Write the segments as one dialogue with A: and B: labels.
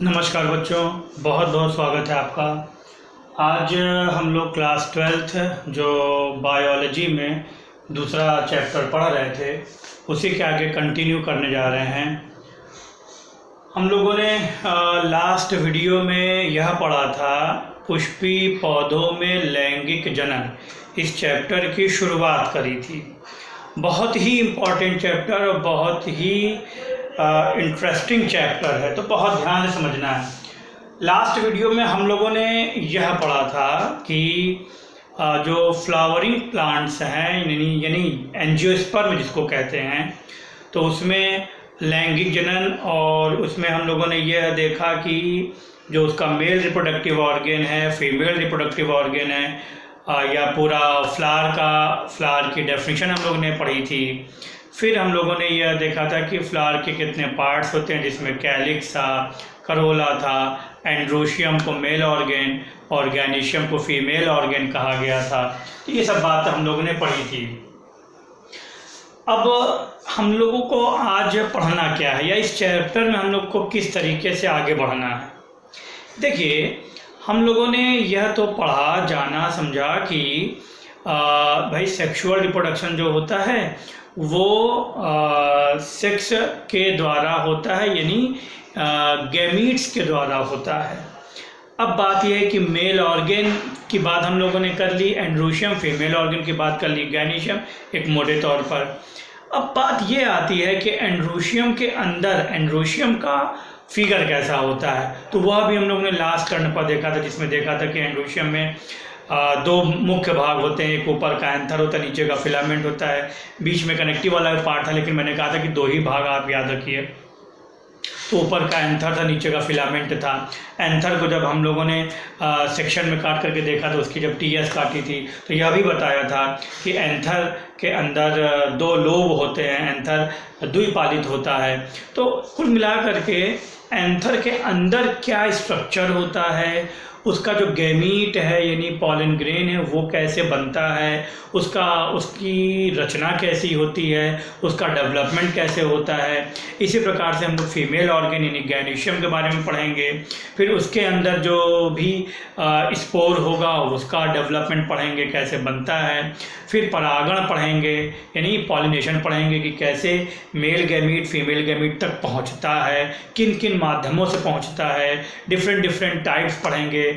A: नमस्कार बच्चों, बहुत बहुत स्वागत है आपका। आज हम लोग क्लास 12th जो बायोलॉजी में दूसरा चैप्टर पढ़ रहे थे उसी के आगे कंटिन्यू करने जा रहे हैं। हम लोगों ने लास्ट वीडियो में यह पढ़ा था पुष्पी पौधों में लैंगिक जनन, इस चैप्टर की शुरुआत करी थी। बहुत ही इम्पोर्टेंट चैप्टर और बहुत ही इंटरेस्टिंग चैप्टर है, तो बहुत ध्यान से समझना है। लास्ट वीडियो में हम लोगों ने यह पढ़ा था कि जो फ्लावरिंग प्लांट्स हैं यानी एंजियोस्पर्म जिसको कहते हैं, तो उसमें लैंगिक जनन, और उसमें हम लोगों ने यह देखा कि जो उसका मेल रिप्रोडक्टिव ऑर्गन है, फीमेल रिप्रोडक्टिव ऑर्गन है, या पूरा फ्लावर की डेफिनेशन हम लोगों ने पढ़ी थी। फिर हम लोगों ने यह देखा था कि फ्लावर के कितने पार्ट्स होते हैं, जिसमें कैलिक्स था, करोला था, एंड्रोशियम को मेल ऑर्गन और गैनीशियम को फीमेल ऑर्गन कहा गया था। तो ये सब बात हम लोगों ने पढ़ी थी। अब हम लोगों को आज पढ़ना क्या है, या इस चैप्टर में हम लोग को किस तरीके से आगे बढ़ना है। देखिए, हम लोगों ने यह तो पढ़ा, जाना, समझा कि भाई सेक्सुअल रिप्रोडक्शन जो होता है वो सेक्स के द्वारा होता है, यानी गैमीट्स के द्वारा होता है। अब बात यह है कि मेल ऑर्गन की बात हम लोगों ने कर ली, एंड्रोशियम, फीमेल ऑर्गन की बात कर ली, गैनीशियम एक मोटे तौर पर। अब बात यह आती है कि एंड्रोशियम के अंदर एंड्रोशियम का फिगर कैसा होता है, तो वह भी हम लोगों ने लास्ट टर्न पर देखा था, जिसमें देखा था कि एंड्रोशियम में दो मुख्य भाग होते हैं। एक ऊपर का एंथर होता है, नीचे का फिलामेंट होता है, बीच में कनेक्टिव वाला पार्ट था, लेकिन मैंने कहा था कि दो ही भाग आप याद रखिए। तो ऊपर का एंथर था, नीचे का फिलामेंट था। एंथर को जब हम लोगों ने सेक्शन में काट करके देखा, तो उसकी जब टीएस काटी थी तो यह भी बताया था कि एंथर के अंदर दो लोब होते हैं, एंथर द्विपालित होता है। तो कुल मिला करके एंथर के अंदर क्या स्ट्रक्चर होता है, उसका जो गैमीट है यानी पॉलन ग्रेन है वो कैसे बनता है, उसकी रचना कैसी होती है, उसका डेवलपमेंट कैसे होता है। इसी प्रकार से हम लोग फीमेल ऑर्गन यानी गैनीशियम के बारे में पढ़ेंगे। फिर उसके अंदर जो भी स्पोर होगा उसका डेवलपमेंट पढ़ेंगे, कैसे बनता है। फिर परागण पढ़ेंगे यानी पॉलिनेशन पढ़ेंगे कि कैसे मेल गैमीट फीमेल गैमीट तक पहुंचता है, किन किन माध्यमों से पहुंचता है। डिफरेंट टाइप्स पढ़ेंगे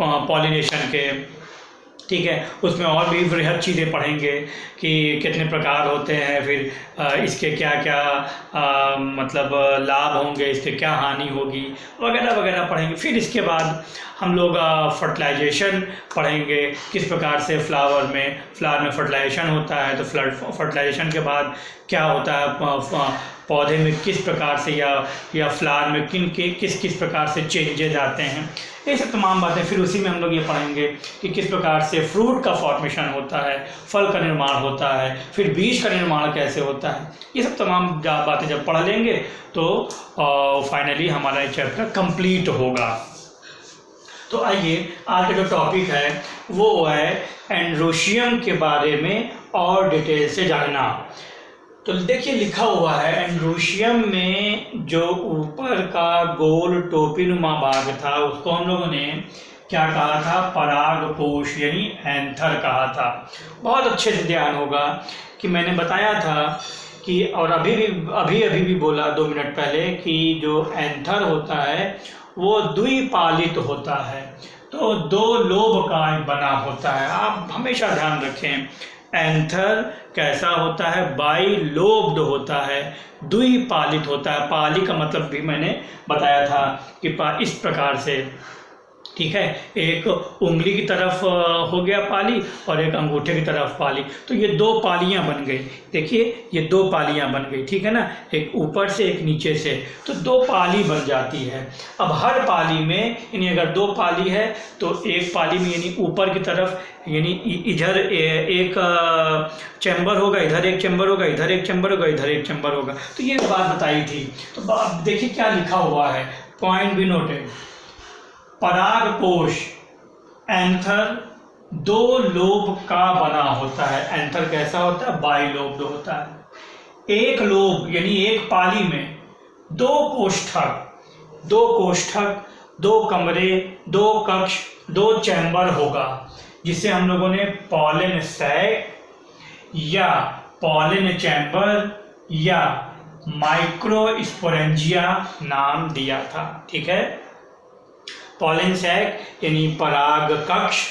A: पॉलिनेशन के, ठीक है। उसमें और भी वृहद चीज़ें पढ़ेंगे कि कितने प्रकार होते हैं, फिर इसके क्या क्या मतलब लाभ होंगे, इसके क्या हानि होगी, वगैरह वगैरह पढ़ेंगे। फिर इसके बाद हम लोग फर्टिलाइजेशन पढ़ेंगे, किस प्रकार से फ्लावर में फर्टिलाइजेशन होता है। तो फर्टिलाइजेशन के बाद क्या होता है, पौधे में किस प्रकार से या फ्लावर में किस प्रकार से चेंजेज आते हैं, ये सब तमाम बातें। फिर उसी में हम लोग ये पढ़ेंगे कि किस प्रकार से फ्रूट का फॉर्मेशन होता है, फल का निर्माण होता है, फिर बीज का निर्माण कैसे होता है। ये सब तमाम बातें जब पढ़ लेंगे तो फाइनली हमारा ये चैप्टर कंप्लीट होगा। तो आइए, आज का जो टॉपिक है वो है एंड्रोशियम के बारे में और डिटेल से जानना। तो देखिए, लिखा हुआ है एंड्रोशियम में जो ऊपर का गोल टोपीनुमा भाग था उसको हम लोगों ने क्या कहा था, परागकोश यानी एंथर कहा था। बहुत अच्छे से ध्यान होगा कि मैंने बताया था कि, और अभी भी बोला 2 मिनट पहले, कि जो एंथर होता है वो द्विपालित होता है, तो 2 लोब का बना होता है। आप हमेशा ध्यान रखें, एंथर कैसा होता है, बाई लोब्ड होता है, द्विपालित होता है। पाली का मतलब भी मैंने बताया था कि इस प्रकार से, ठीक है, एक उंगली की तरफ हो गया पाली और एक अंगूठे की तरफ पाली, तो ये 2 पालियां बन गई। देखिए, ये 2 पालियां बन गई, ठीक है ना, एक ऊपर से एक नीचे से, तो 2 पाली बन जाती है। अब हर पाली में यानी अगर 2 पाली है तो एक पाली में यानी ऊपर की तरफ यानी इधर एक चैम्बर होगा, इधर एक चैम्बर होगा, इधर एक चैम्बर होगा, इधर एक चैम्बर होगा। तो ये बात बताई थी। तो देखिए क्या लिखा हुआ है, पॉइंट भी नोटेड। परागकोश एंथर 2 लोब का बना होता है। एंथर कैसा होता है, बाइलोब्ड होता है। एक लोब यानी एक पाली में 2 कोष्ठक दो कोष्ठक, दो कमरे, दो कक्ष, दो चैम्बर होगा, जिसे हम लोगों ने पॉलन सैक या पॉलन चैम्बर या माइक्रोस्पोरेंजिया नाम दिया था। ठीक है, पॉलन सैक यानी पराग कक्ष,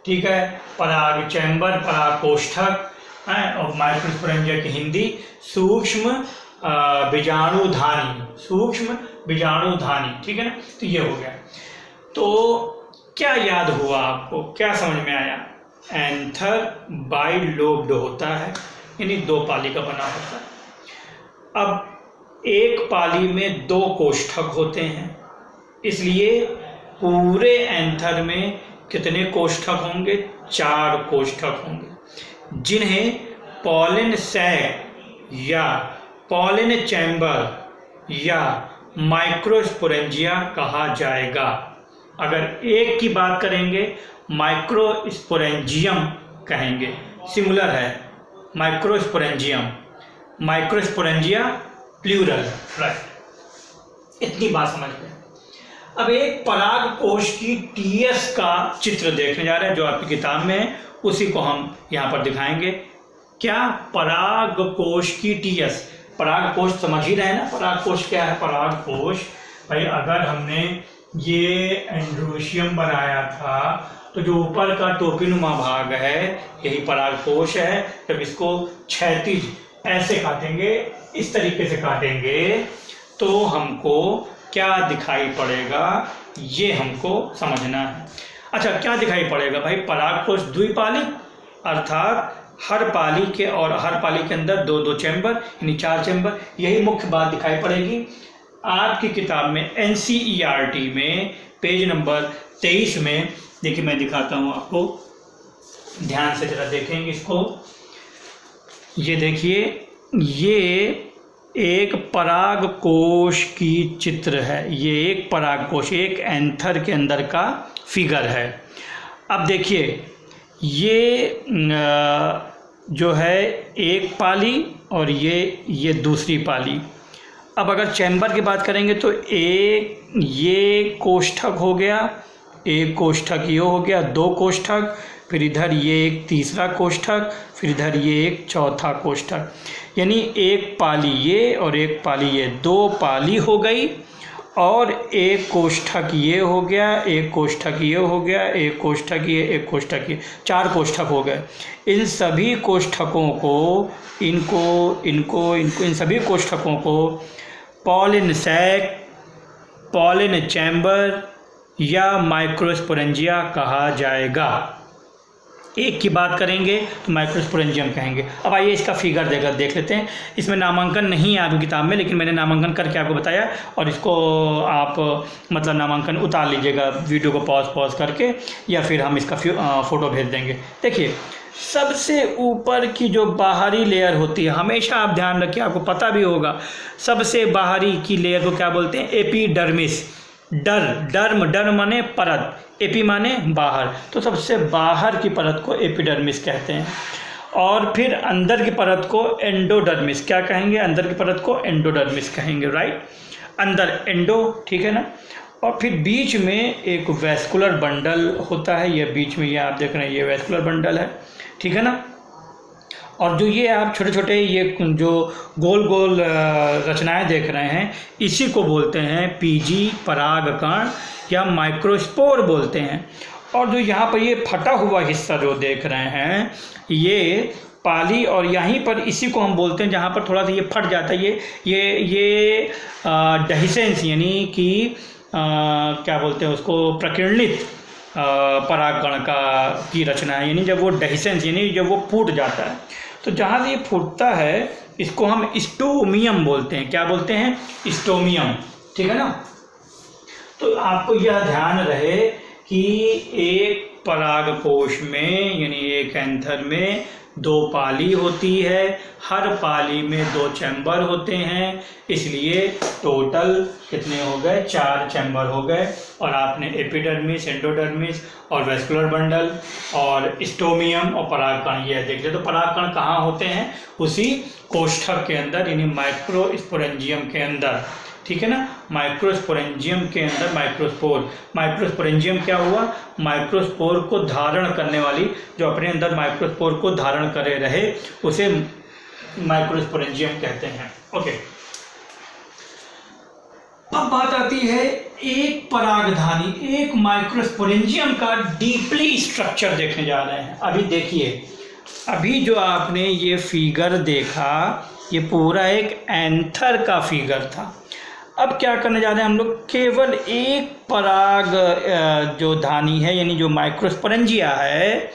A: ठीक है, पराग चैम्बर, पराग कोष्ठक, और माइक्रोस्पोरेंजिया की हिंदी सूक्ष्म बीजाणुधानी, सूक्ष्म बीजाणुधानी। ठीक है ना, तो ये हो गया। तो क्या याद हुआ आपको, क्या समझ में आया? एंथर बाइलोब्ड होता है, यानी दो पाली का बना होता है। अब एक पाली में दो कोष्ठक होते हैं, इसलिए पूरे एंथर में कितने कोष्ठक होंगे? 4 कोष्ठक होंगे, जिन्हें पॉलन सैक या पॉलन चैम्बर या माइक्रोस्पोरेंजिया कहा जाएगा। अगर एक की बात करेंगे माइक्रोस्पोरेंजियम कहेंगे, सिंगुलर है माइक्रोस्पोरेंजियम, माइक्रोस्पोरेंजिया प्लूरल, राइट। इतनी बात समझ गए। अब एक पराग कोश की टीएस का चित्र देखने जा रहे हैं, जो आपकी किताब में है, उसी को हम यहाँ पर दिखाएंगे। क्या? पराग कोश की टीएस। पराग कोश समझ ही रहे हैं ना, पराग कोश क्या है? पराग कोश भाई, अगर हमने ये एंड्रोशियम बनाया था तो जो ऊपर का टोपीनुमा भाग है यही पराग कोश है। जब इसको क्षैतिज ऐसे काटेंगे, इस तरीके से काटेंगे, तो हमको क्या दिखाई पड़ेगा, ये हमको समझना है। अच्छा, क्या दिखाई पड़ेगा भाई? परागकोश द्विपालिक, अर्थात हर पाली के और हर पाली के अंदर दो दो चैम्बर, यानी 4 चैम्बर, यही मुख्य बात दिखाई पड़ेगी। आपकी किताब में एनसीईआरटी में पेज नंबर 23 में देखिए, मैं दिखाता हूँ आपको, ध्यान से जरा देखेंगे इसको। ये देखिए, ये एक पराग कोश की चित्र है, ये एक पराग कोश, एक एंथर के अंदर का फिगर है। अब देखिए, ये जो है एक पाली और ये दूसरी पाली। अब अगर चैम्बर की बात करेंगे तो एक ये कोष्ठक हो गया, एक कोष्ठक ये हो गया, 2 कोष्ठक, फिर इधर ये एक तीसरा कोष्ठक, फिर इधर ये एक चौथा कोष्ठक, यानी एक पाली ये और एक पाली ये, 2 पाली हो गई। और एक कोष्ठक ये हो गया, एक कोष्ठक ये हो गया, एक कोष्ठक ये, एक कोष्ठक ये, 4 कोष्ठक हो गए। इन सभी कोष्ठकों को, इन सभी कोष्ठकों को पॉलन सैक, पॉलन चैम्बर या माइक्रोस्पोरेंजिया कहा जाएगा। एक की बात करेंगे तो माइक्रोस्पोरेंजियम कहेंगे। अब आइए इसका फिगर देख लेते हैं। इसमें नामांकन नहीं है आपकी किताब में, लेकिन मैंने नामांकन करके आपको बताया, और इसको आप मतलब नामांकन उतार लीजिएगा वीडियो को पॉज करके, या फिर हम इसका फ़ोटो भेज देंगे। देखिए, सबसे ऊपर की जो बाहरी लेयर होती है, हमेशा आप ध्यान रखिए, आपको पता भी होगा, सबसे बाहरी की लेयर को क्या बोलते हैं? एपिडर्मिस। डर्म माने परत, एपी माने बाहर, तो सबसे बाहर की परत को एपिडर्मिस कहते हैं। और फिर अंदर की परत को एंडोडर्मिस, क्या कहेंगे? अंदर की परत को एंडोडर्मिस कहेंगे, राइट। अंदर एंडो, ठीक है ना। और फिर बीच में एक वैस्कुलर बंडल होता है, ये बीच में ये आप देख रहे हैं, ये वैस्कुलर बंडल है, ठीक है ना। और जो ये आप छोटे छोटे ये जो गोल गोल रचनाएं देख रहे हैं, इसी को बोलते हैं पीजी परागकण या माइक्रोस्पोर बोलते हैं। और जो यहाँ पर ये फटा हुआ हिस्सा जो देख रहे हैं, ये पाली, और यहीं पर इसी को हम बोलते हैं, जहाँ पर थोड़ा सा ये फट जाता है, ये डेहिसेंस, यानी कि क्या बोलते हैं उसको, प्रकीर्णित परागकण की रचना है, यानी जब वो डेहिसेंस, यानी जब वो फूट जाता है, तो जहाँ से ये फूटता है इसको हम स्टोमियम बोलते हैं। क्या बोलते हैं? स्टोमियम, ठीक है ना। तो आपको यह ध्यान रहे कि एक परागकोश में, यानी एक एंथर में 2 पाली होती है, हर पाली में 2 चैम्बर होते हैं, इसलिए टोटल कितने हो गए? 4 चैम्बर हो गए। और आपने एपिडर्मिस, एंडोडर्मिस और वैस्कुलर बंडल और स्टोमियम और परागकण ये देख लिया। तो परागकण कहाँ होते हैं? उसी कोष्ठक के अंदर, यानी माइक्रोस्पोरेंजियम के अंदर, ठीक है ना। माइक्रोस्पोरेंजियम के अंदर माइक्रोस्पोर, माइक्रोस्पोरेंजियम क्या हुआ, माइक्रोस्पोर को धारण करने वाली, जो अपने अंदर माइक्रोस्पोर को धारण करे रहे उसे माइक्रोस्पोरेंजियम कहते हैं। ओके, अब बात आती है एक परागधानी, एक माइक्रोस्पोरेंजियम का डीपली स्ट्रक्चर देखने जा रहे हैं। अभी देखिए, अभी जो आपने ये फिगर देखा ये पूरा एक एंथर का फिगर था। अब क्या करने जा रहे हैं हम लोग, केवल एक पराग जो धानी है यानी जो माइक्रोस्पोरेंजिया है,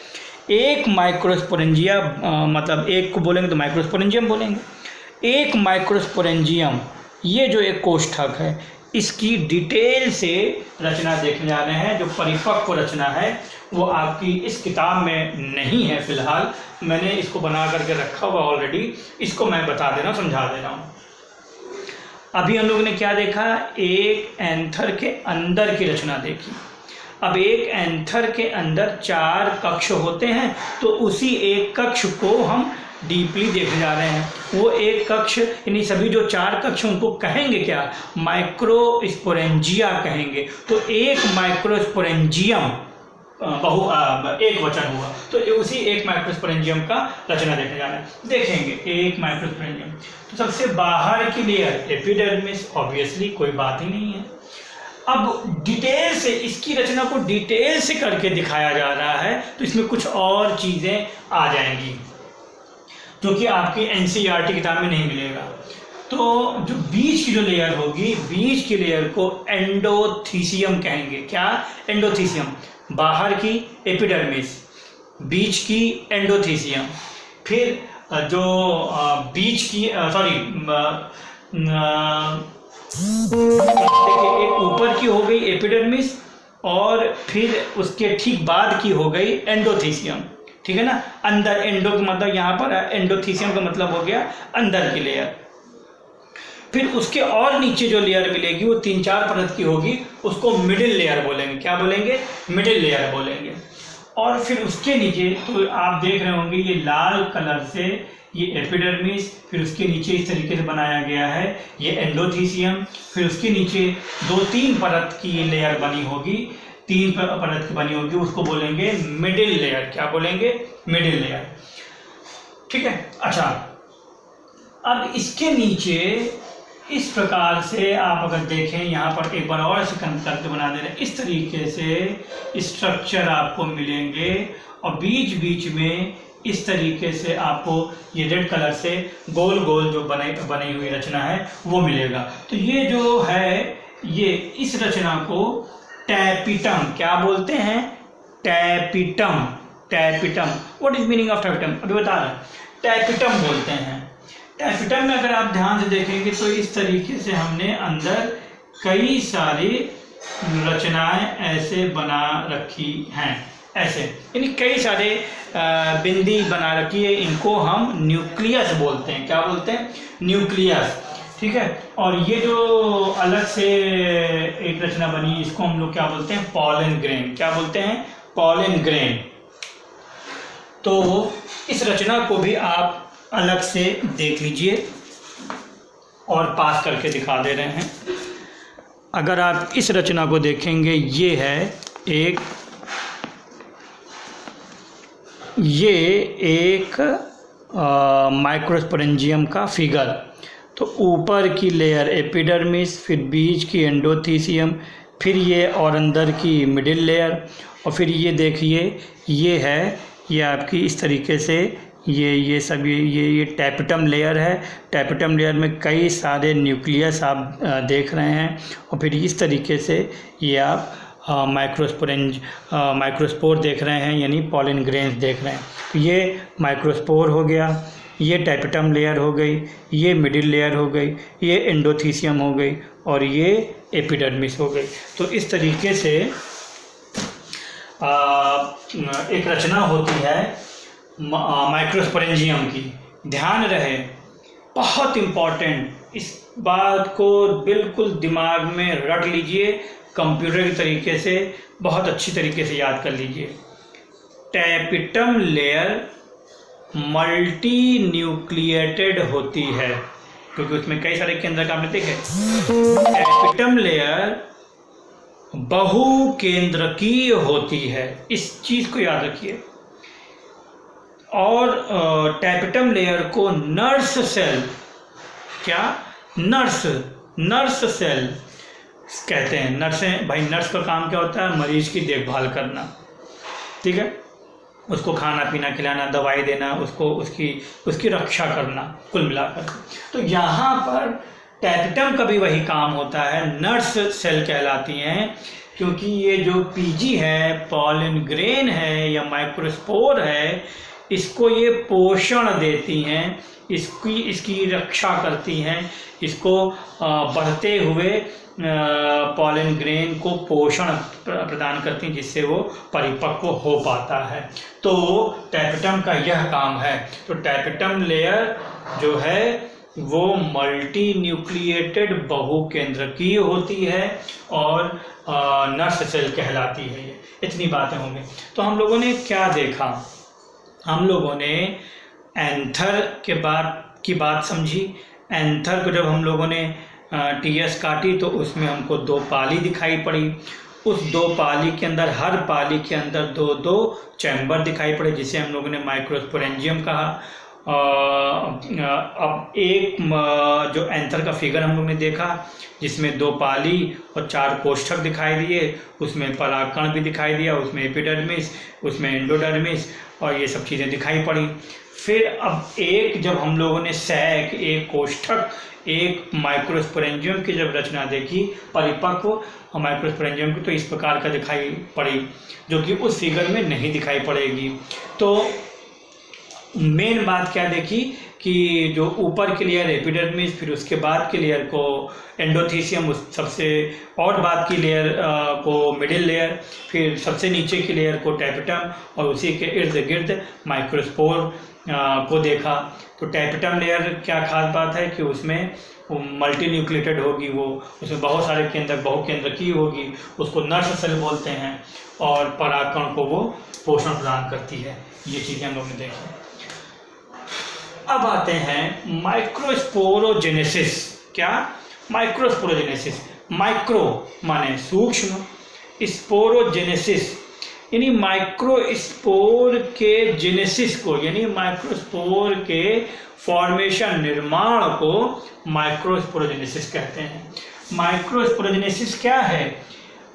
A: एक माइक्रोस्पोरेंजिया मतलब एक को बोलेंगे तो माइक्रोस्पोरेंजियम बोलेंगे। एक माइक्रोस्पोरेंजियम, ये जो एक कोष्ठक है, इसकी डिटेल से रचना देखने जा रहे हैं। जो परिपक्व रचना है वो आपकी इस किताब में नहीं है फिलहाल, मैंने इसको बना करके रखा हुआ ऑलरेडी, इसको मैं बता दे रहा हूँ, समझा दे रहा हूँ। अभी हम लोगों ने क्या देखा, एक एंथर के अंदर की रचना देखी। अब एक एंथर के अंदर 4 कक्ष होते हैं, तो उसी एक कक्ष को हम डीपली देखने जा रहे हैं। वो एक कक्ष यानी सभी जो 4 कक्ष उनको कहेंगे क्या, माइक्रोस्पोरेंजिया कहेंगे। तो एक माइक्रोस्पोरेंजियम एक वचन हुआ, तो उसी एक माइक्रोस्पोरेंजियम का रचना देखने जा रहे हैं। देखेंगे एक माइक्रोस्पोरेंजियम, तो सबसे बाहर की लेयर एपिडर्मिस, ऑब्वियसली कोई बात ही नहीं है। अब डिटेल से इसकी रचना को डिटेल से करके दिखाया जा रहा है, तो इसमें कुछ और चीज़ें आ जाएंगी जो कि आपकी एनसीईआरटी किताब में नहीं मिलेगा। तो जो बीच की जो लेयर होगी, बीच की लेयर को एंडोथीसियम कहेंगे। क्या, एंडोथीसियम। बाहर की एपिडर्मिस, बीच की एंडोथीसियम। फिर जो बीच की एक ऊपर की हो गई एपिडर्मिस, और फिर उसके ठीक बाद की हो गई एंडोथीसियम, ठीक है ना। अंदर, एंडो का मतलब यहाँ पर, एंडोथीसियम का मतलब हो गया अंदर की लेयर। फिर उसके और नीचे जो लेयर मिलेगी वो 3-4 परत की होगी, उसको मिडिल लेयर बोलेंगे। क्या बोलेंगे, मिडिल लेयर बोलेंगे। और फिर उसके नीचे तो आप देख रहे होंगे ये लाल कलर से ये एपिडर्मिस, फिर उसके नीचे इस तरीके से बनाया गया है ये एंडोथीसियम। फिर उसके नीचे 2-3 परत की लेयर बनी होगी, 3 परत की बनी होगी, उसको बोलेंगे मिडिल लेयर। क्या बोलेंगे, मिडिल लेयर, ठीक है। अच्छा, अब इसके नीचे इस प्रकार से आप अगर देखें, यहाँ पर एक बार और से करके बना दे रहे हैं, इस तरीके से स्ट्रक्चर आपको मिलेंगे, और बीच बीच में इस तरीके से आपको ये रेड कलर से गोल गोल जो बनी हुई रचना है वो मिलेगा। तो ये जो है, ये इस रचना को टैपिटम क्या बोलते हैं, tapetum. Tapetum, what is meaning of tapetum, अभी बता रहे हैं, टैपिटम बोलते हैं। टैपिटम में अगर आप ध्यान से देखेंगे तो इस तरीके से हमने अंदर कई सारी रचनाएं ऐसे बना रखी हैं, ऐसे यानी कई सारे बिंदी बना रखी है, इनको हम न्यूक्लियस बोलते हैं। क्या बोलते हैं, न्यूक्लियस, ठीक है। और ये जो अलग से एक रचना बनी, इसको हम लोग क्या बोलते हैं, पॉलन ग्रेन। क्या बोलते हैं, पॉलन ग्रेन। तो इस रचना को भी आप अलग से देख लीजिए, और पास करके दिखा दे रहे हैं। अगर आप इस रचना को देखेंगे, ये है एक माइक्रोस्पोरेंजियम का फिगर। तो ऊपर की लेयर एपिडर्मिस, फिर बीच की एंडोथीसियम, फिर ये और अंदर की मिडिल लेयर, और फिर ये देखिए ये आपकी इस तरीके से ये सभी ये टैपिटम लेयर है। टैपिटम लेयर में कई सारे न्यूक्लियस आप देख रहे हैं, और फिर इस तरीके से ये आप माइक्रोस्पोर देख रहे हैं, यानी पॉलन ग्रेन्स देख रहे हैं। ये माइक्रोस्पोर हो गया, ये टैपिटम लेयर हो गई, ये मिडिल लेयर हो गई, ये एंडोथीसियम हो गई, और ये एपिडर्मिस हो गई। तो इस तरीके से एक रचना होती है माइक्रोस्पोरेंजियम की। ध्यान रहे, बहुत इम्पॉर्टेंट, इस बात को बिल्कुल दिमाग में रट लीजिए, कंप्यूटर के तरीके से बहुत अच्छी तरीके से याद कर लीजिए। टैपिटम लेयर मल्टी न्यूक्लिएटेड होती है। क्योंकि उसमें कई सारे केंद्रक आपने देखे। टैपेटम लेयर बहुकेंद्रकीय होती है, इस चीज को याद रखिए। और टैपेटम लेयर को नर्स सेल, क्या नर्स सेल कहते हैं। नर्सें, भाई नर्स का काम क्या होता है? मरीज की देखभाल करना, ठीक है, उसको खाना पीना खिलाना, दवाई देना, उसको उसकी रक्षा करना, कुल मिलाकर। तो यहाँ पर टैपेटम का भी वही काम होता है, नर्स सेल कहलाती हैं, क्योंकि ये जो पीजी है, पॉलन ग्रेन है या माइक्रोस्पोर है, इसको ये पोषण देती हैं, इसकी रक्षा करती हैं, इसको बढ़ते हुए पॉलन ग्रेन को पोषण प्रदान करती हैं, जिससे वो परिपक्व हो पाता है। तो टैपेटम का यह काम है। तो टैपेटम लेयर जो है वो मल्टी न्यूक्लिएटेड बहुकेंद्रकीय होती है और नर्स सेल कहलाती है। ये इतनी बातें होंगी। तो हम लोगों ने क्या देखा? हम लोगों ने एंथर की बात समझी। एंथर को जब हम लोगों ने टीएस काटी तो उसमें हमको 2 पाली दिखाई पड़ी। उस 2 पाली के अंदर, हर पाली के अंदर 2-2 चैम्बर दिखाई पड़े, जिसे हम लोगों ने माइक्रोस्पोरेंजियम कहा। अब एक जो एंथर का फिगर हम लोग ने देखा, जिसमें 2 पाली और 4 कोष्ठक दिखाई दिए, उसमें परागकण भी दिखाई दिया, उसमें एपिडर्मिस, उसमें एंडोडर्मिस और ये सब चीज़ें दिखाई पड़ी। फिर अब एक जब हम लोगों ने सैक, एक कोष्ठक, एक माइक्रोस्पोरेंजियम की जब रचना देखी, परिपक्व माइक्रोस्पोरेंजियम की, तो इस प्रकार का दिखाई पड़ी, जो कि उस फिगर में नहीं दिखाई पड़ेगी। तो मेन बात क्या देखी कि जो ऊपर के लेयर एपिडर्मिस, फिर उसके बाद के लेयर को एंडोथीसियम, सबसे और बाद की लेयर को मिडिल लेयर, फिर सबसे नीचे की लेयर को टैपेटम और उसी के इर्द गिर्द माइक्रोस्पोर को देखा। तो टैपेटम लेयर क्या खास बात है कि उसमें मल्टी न्यूक्लिएटेड होगी, वो उसमें बहुत सारे केंद्रक बहुकेंद्रकीय होगी, उसको नर्स सेल बोलते हैं, और परागकण को वो पोषण प्रदान करती है। ये चीज़ें हम लोग ने देखी। अब आते हैं माइक्रोस्पोरोजेनेसिस। क्या? माइक्रोस्पोरोजेनेसिस। माइक्रो माने सूक्ष्म, स्पोरोजेनेसिस यानी माइक्रोस्पोर के जेनेसिस को, यानी माइक्रोस्पोर के फॉर्मेशन, निर्माण को माइक्रोस्पोरोजेनेसिस कहते हैं। माइक्रोस्पोरोजेनेसिस क्या है?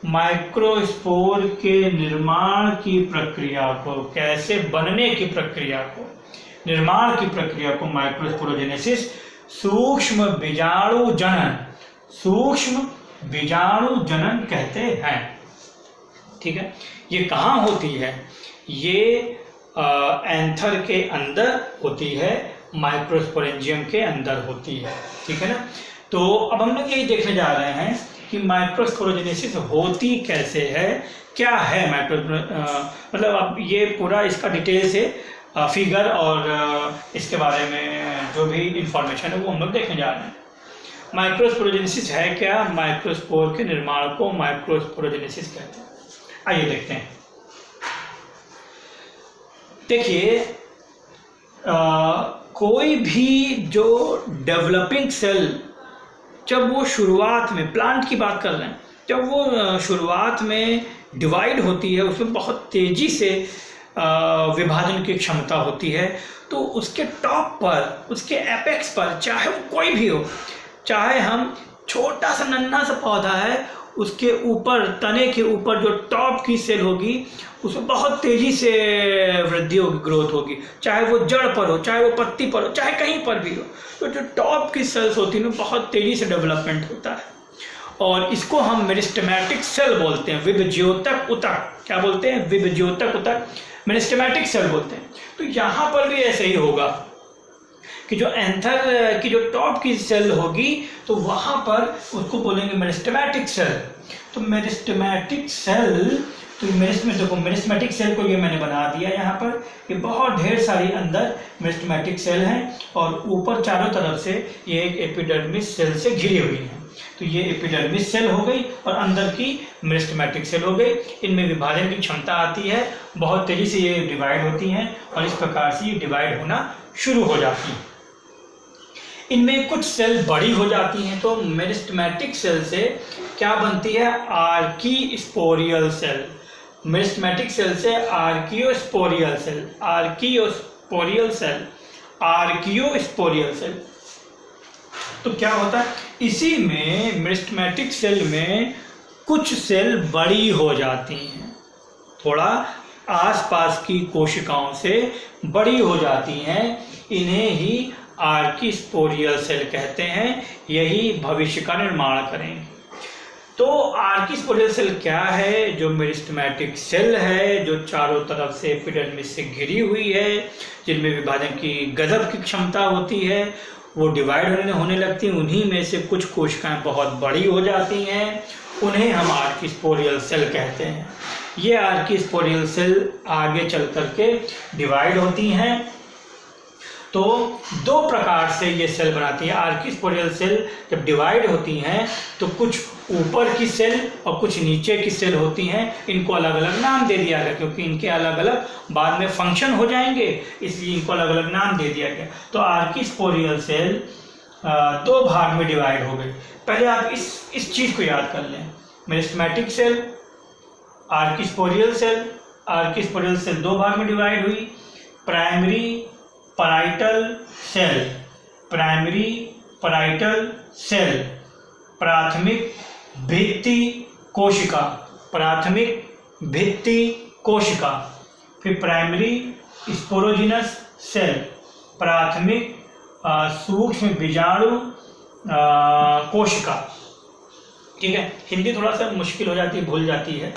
A: माइक्रोस्पोर के निर्माण की प्रक्रिया को, कैसे बनने की प्रक्रिया को, निर्माण की प्रक्रिया को माइक्रोस्पोरोजेनेसिस, सूक्ष्म बीजाणु जनन कहते हैं। ठीक है, ये कहाँ होती है? ये एंथर के अंदर होती है, माइक्रोस्पोरेंजियम के अंदर होती है। ठीक है ना? तो अब हम लोग यही देखने जा रहे हैं कि माइक्रोस्पोरोजेनेसिस होती कैसे है, क्या है मतलब अब ये पूरा इसका डिटेल से फिगर और इसके बारे में जो भी इंफॉर्मेशन है वो हम लोग देखने जा रहे हैं। माइक्रोस्पोरोजेनेसिस है क्या? माइक्रोस्पोर के निर्माण को माइक्रोस्पोरोजेनेसिस कहते हैं। आइए देखते हैं। देखिए, कोई भी जो डेवलपिंग सेल, जब वो शुरुआत में, प्लांट की बात कर रहे हैं, जब वो शुरुआत में डिवाइड होती है, उसमें बहुत तेजी से विभाजन की क्षमता होती है, तो उसके टॉप पर, उसके एपेक्स पर, चाहे वो कोई भी हो, चाहे हम छोटा सा नन्हा सा पौधा है, उसके ऊपर, तने के ऊपर जो टॉप की सेल होगी, उसमें बहुत तेजी से वृद्धि होगी, ग्रोथ होगी, चाहे वो जड़ पर हो, चाहे वो पत्ती पर हो, चाहे कहीं पर भी हो। तो जो टॉप की सेल्स होती है, बहुत तेजी से डेवलपमेंट होता है, और इसको हम मेरिस्टेमेटिक सेल बोलते हैं। विभज्योतक ऊतक, क्या बोलते हैं? विभज्योतक ऊतक, मेरिस्टेमेटिक सेल बोलते हैं। तो यहाँ पर भी ऐसे ही होगा कि जो एंथर की जो टॉप की सेल होगी, तो वहाँ पर उसको बोलेंगे मेरिस्टेमेटिक सेल। तो मेरिस्टेमेटिक सेल, तो मेरिस्टेमेटिक सेल को ये मैंने बना दिया यहाँ पर, ये बहुत ढेर सारी अंदर मेरिस्टेमेटिक सेल हैं, और ऊपर चारों तरफ से ये एक एपिडर्मिस सेल से घिरी हुई है। तो ये एपिडर्मिस सेल हो गई और अंदर की मेरिस्टेमेटिक सेल हो गई। इनमें विभाजन की क्षमता आती है, बहुत तेजी से ये डिवाइड होती हैं, और इस प्रकार से ये डिवाइड होना शुरू हो जाती है। इनमें कुछ सेल बड़ी हो जाती हैं, तो मेरिस्टेमेटिक सेल से क्या बनती है, आर्कीस्पोरियल सेल। मेरिस्टेमेटिक सेल से आर्कियोस्पोरियल सेल, आर्कियोस्पोरियल सेल, आर्कियोस्पोरियल सेल। तो क्या होता है, इसी में मेरिस्टेमेटिक सेल में कुछ सेल बड़ी हो जाती हैं, थोड़ा आसपास की कोशिकाओं से बड़ी हो जाती हैं, इन्हें ही आर्किस्पोरियल सेल कहते हैं। यही भविष्य का निर्माण करेंगे। तो आर्किस्पोरियल सेल क्या है, जो मेरिस्टेमेटिक सेल है, जो चारों तरफ से एपिडर्मिस से घिरी हुई है, जिनमें विभाजन की गजब की क्षमता होती है, वो डिवाइड होने लगती हैं। उन्हीं में से कुछ कोशिकाएं बहुत बड़ी हो जाती हैं, उन्हें हम आर्किस्पोरियल सेल कहते हैं। ये आर्किस्पोरियल सेल आगे चल करके डिवाइड होती हैं। तो दो प्रकार से ये सेल बनाती है। आर्किस्पोरियल सेल जब डिवाइड होती हैं तो कुछ ऊपर की सेल और कुछ नीचे की सेल होती हैं। इनको अलग अलग नाम दे दिया गया, क्योंकि इनके अलग अलग बाद में फंक्शन हो जाएंगे, इसलिए इनको अलग अलग नाम दे दिया गया। तो आर्किस्पोरियल सेल दो भाग में डिवाइड हो गए। पहले आप इस चीज़ को याद कर लें, meristematic cell, archesporial cell. Archesporial cell दो भाग में डिवाइड हुई, primary parietal cell, primary parietal cell, प्राथमिक भित्ति कोशिका, प्राथमिक भित्ति कोशिका। फिर प्राइमरी स्पोरोजिनस सेल, प्राथमिक सूक्ष्म बीजाणु कोशिका। ठीक है, हिंदी थोड़ा सा मुश्किल हो जाती है, भूल जाती है,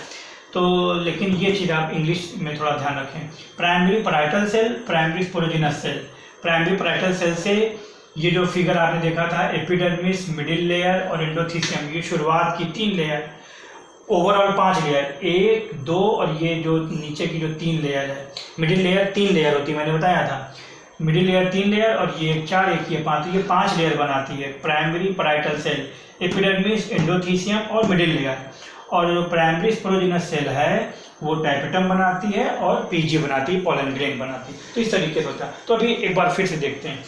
A: तो लेकिन ये चीज़ आप इंग्लिश में थोड़ा ध्यान रखें। Primary parietal cell, primary sporogenous cell. Primary parietal cell से ये जो फिगर आपने देखा था, एपिडर्मिस, मिडिल लेयर और एंडोथीसियम, ये शुरुआत की 3 लेयर, ओवरऑल 5 लेयर, 1, 2 और ये जो नीचे की जो 3 लेयर है। मिडिल लेयर 3 लेयर होती है, मैंने बताया था। मिडिल लेयर 3 लेयर और ये 4, 1 ये 5, ये 5 लेयर बनाती है primary parietal cell, epidermis, endothecium और मिडिल लेयर। और जो प्राइमरी स्पोरोजिनस सेल है वो टाइपेटम बनाती है और पीजी बनाती है, पोलन ग्रेन बनाती है। तो इस तरीके से होता है। तो अभी एक बार फिर से देखते हैं।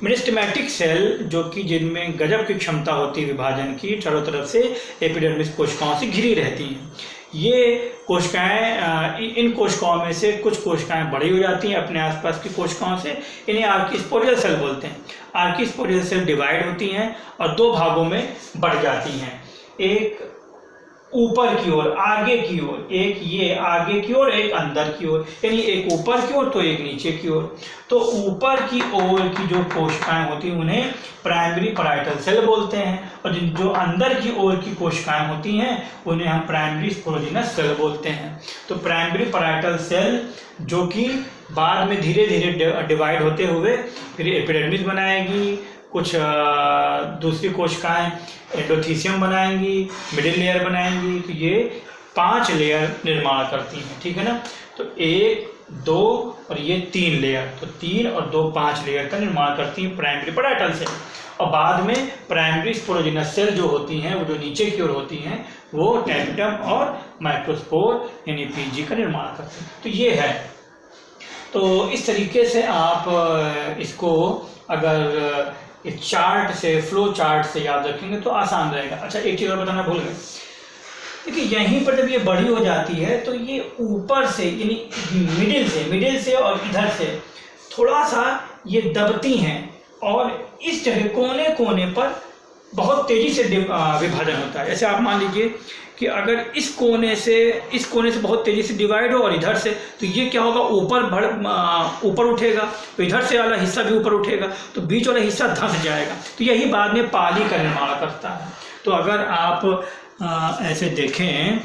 A: मेरिस्टेमेटिक सेल जो कि जिनमें गजब की क्षमता होती है विभाजन की, चारों तरफ से एपिडर्मिस कोशिकाओं से घिरी रहती हैं। ये कोशिकाएं, इन कोशिकाओं में से कुछ कोशिकाएं बड़ी हो जाती हैं अपने आसपास की कोशिकाओं से, इन्हें आर्किस्पोरियल सेल बोलते हैं। आर्किस्पोरियल सेल डिवाइड होती हैं और दो भागों में बढ़ जाती हैं, एक ऊपर की ओर, आगे की ओर, एक ये आगे की ओर, एक अंदर की ओर, यानी एक ऊपर की ओर तो एक नीचे की ओर। तो ऊपर की ओर की जो कोशिकाएं होती हैं उन्हें प्राइमरी पैराइटल सेल बोलते हैं, और जो अंदर की ओर की कोशिकाएं होती हैं उन्हें हम प्राइमरी स्पोरोजिनस सेल बोलते हैं। तो प्राइमरी पैराइटल सेल जो कि बाद में धीरे धीरे डिवाइड होते हुए फिर एपिडर्मिस बनाएगी, कुछ दूसरी कोशिकाएं एंडोथीसियम बनाएंगी, मिडिल लेयर बनाएंगी। तो ये 5 लेयर निर्माण करती हैं, ठीक है ना। तो 1, 2 और ये 3 लेयर, तो 3 और 2 5 लेयर का निर्माण करती हैं प्राइमरी पैराइटल सेल। और बाद में प्राइमरी स्पोरोजिनस सेल जो होती हैं, वो जो नीचे की ओर होती हैं, वो टैपेटम और माइक्रोस्पोर यानी पीजी का निर्माण करती हैं। तो ये है। तो इस तरीके से आप इसको अगर इस चार्ट से, फ्लो चार्ट से याद रखेंगे तो आसान रहेगा। अच्छा, एक चीज़ और बताना भूल गए। देखिए, यहीं पर जब ये बड़ी हो जाती है तो ये ऊपर से यानी मिडिल से और इधर से थोड़ा सा ये दबती हैं, और इस जगह कोने कोने पर बहुत तेज़ी से विभाजन होता है। जैसे आप मान लीजिए कि अगर इस कोने से बहुत तेज़ी से डिवाइड हो और इधर से, तो ये क्या होगा, ऊपर उठेगा, तो इधर से वाला हिस्सा भी ऊपर उठेगा, तो बीच वाला हिस्सा धंस जाएगा। तो यही बाद में पाली का निर्माण करता है। तो अगर आप ऐसे देखें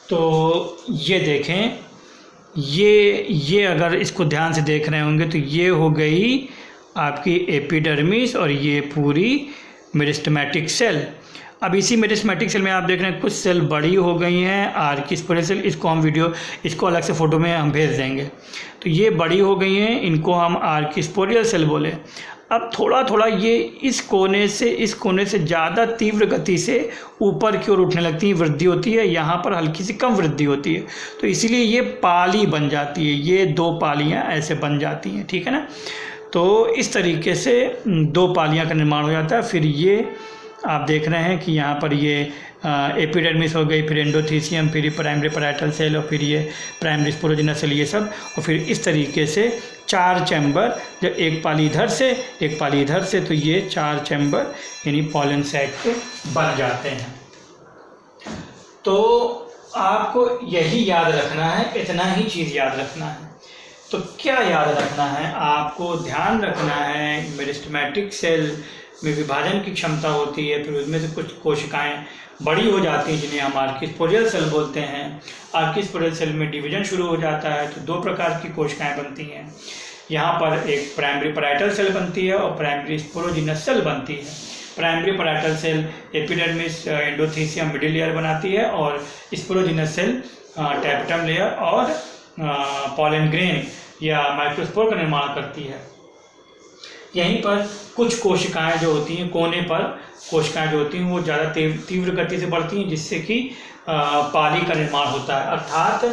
A: तो ये देखें, ये अगर इसको ध्यान से देख रहे होंगे तो ये हो गई आपकी एपिडर्मिस और ये पूरी मेरिस्टेमेटिक सेल। अब इसी मेरिस्टेमेटिक सेल में आप देख रहे हैं कुछ सेल बड़ी हो गई हैं, आर्किस्पोरियल सेल, इसको अलग से फ़ोटो में हम भेज देंगे। तो ये बड़ी हो गई हैं, इनको हम आर्किस्पोरियल सेल बोले। अब थोड़ा थोड़ा ये इस कोने से ज़्यादा तीव्र गति से ऊपर की ओर उठने लगती है, वृद्धि होती है। यहाँ पर हल्की सी कम वृद्धि होती है, तो इसीलिए ये पाली बन जाती है। ये 2 पालियाँ ऐसे बन जाती हैं, ठीक है ना। तो इस तरीके से 2 पालियाँ का निर्माण हो जाता है। फिर ये आप देख रहे हैं कि यहाँ पर ये एपिडर्मिस हो गई, फिर एंडोथीसियम, फिर प्राइमरी पैराइटल सेल और फिर ये प्राइमरी स्पोरोजिनस सेल, ये सब, और फिर इस तरीके से 4 चैम्बर, जब एक पाली इधर से एक पाली इधर से, तो ये 4 चैम्बर यानी पॉलन सैक के बन जाते हैं। तो आपको यही याद रखना है, इतना ही चीज़ याद रखना है। तो क्या याद रखना है? आपको ध्यान रखना है मेरिस्टेमेटिक सेल में विभाजन की क्षमता होती है, फिर उसमें से कुछ कोशिकाएं बड़ी हो जाती हैं जिन्हें हम आर्किस्पोरियल सेल बोलते हैं। आर्किस्पोरियल सेल में डिवीजन शुरू हो जाता है तो 2 प्रकार की कोशिकाएं बनती हैं। यहाँ पर एक प्राइमरी पैराइटल सेल बनती है और प्राइमरी स्पोरोजिनस सेल बनती है। Primary parietal cell epidermis, endothecium, middle layer बनाती है और स्पोरोजिनस सेल टैपेटम लेयर और पॉलन ग्रेन या माइक्रोस्पोर का निर्माण करती है। यहीं पर कुछ कोशिकाएं जो होती हैं, कोने पर कोशिकाएं जो होती हैं वो ज़्यादा तीव्र गति से बढ़ती हैं, जिससे कि पाली का निर्माण होता है। अर्थात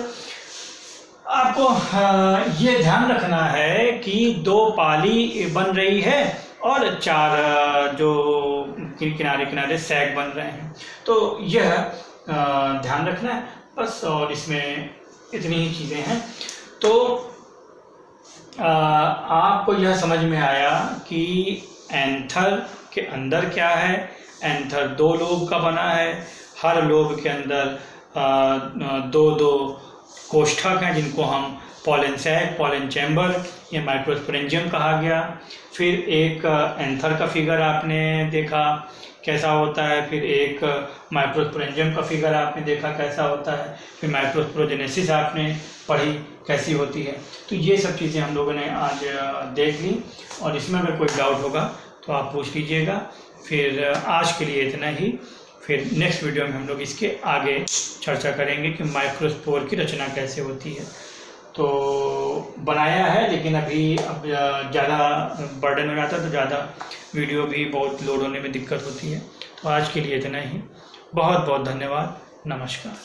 A: आपको ये ध्यान रखना है कि 2 पाली बन रही है और 4 जो किनारे किनारे सैक बन रहे हैं। तो यह ध्यान रखना है बस, और इसमें इतनी ही चीज़ें हैं। तो आपको यह समझ में आया कि एंथर के अंदर क्या है। एंथर 2 लोब का बना है, हर लोब के अंदर 2 कोष्ठक हैं जिनको हम पॉलन सैक, पॉलन चैम्बर या माइक्रोस्पोरेंजियम कहा गया। फिर एक एंथर का फिगर आपने देखा कैसा होता है, फिर एक माइक्रोस्पोरेंजियम का फिगर आपने देखा कैसा होता है, फिर माइक्रोस्पोरोजेनेसिस आपने पढ़ी कैसी होती है। तो ये सब चीज़ें हम लोगों ने आज देख ली, और इसमें अगर कोई डाउट होगा तो आप पूछ लीजिएगा। फिर आज के लिए इतना ही। फिर नेक्स्ट वीडियो में हम लोग इसके आगे चर्चा करेंगे कि माइक्रोस्पोर की रचना कैसे होती है। तो बनाया है, लेकिन अभी अब ज़्यादा बर्डन हो जाता है तो ज़्यादा वीडियो भी बहुत लोड होने में दिक्कत होती है। तो आज के लिए इतना ही। बहुत बहुत धन्यवाद। नमस्कार।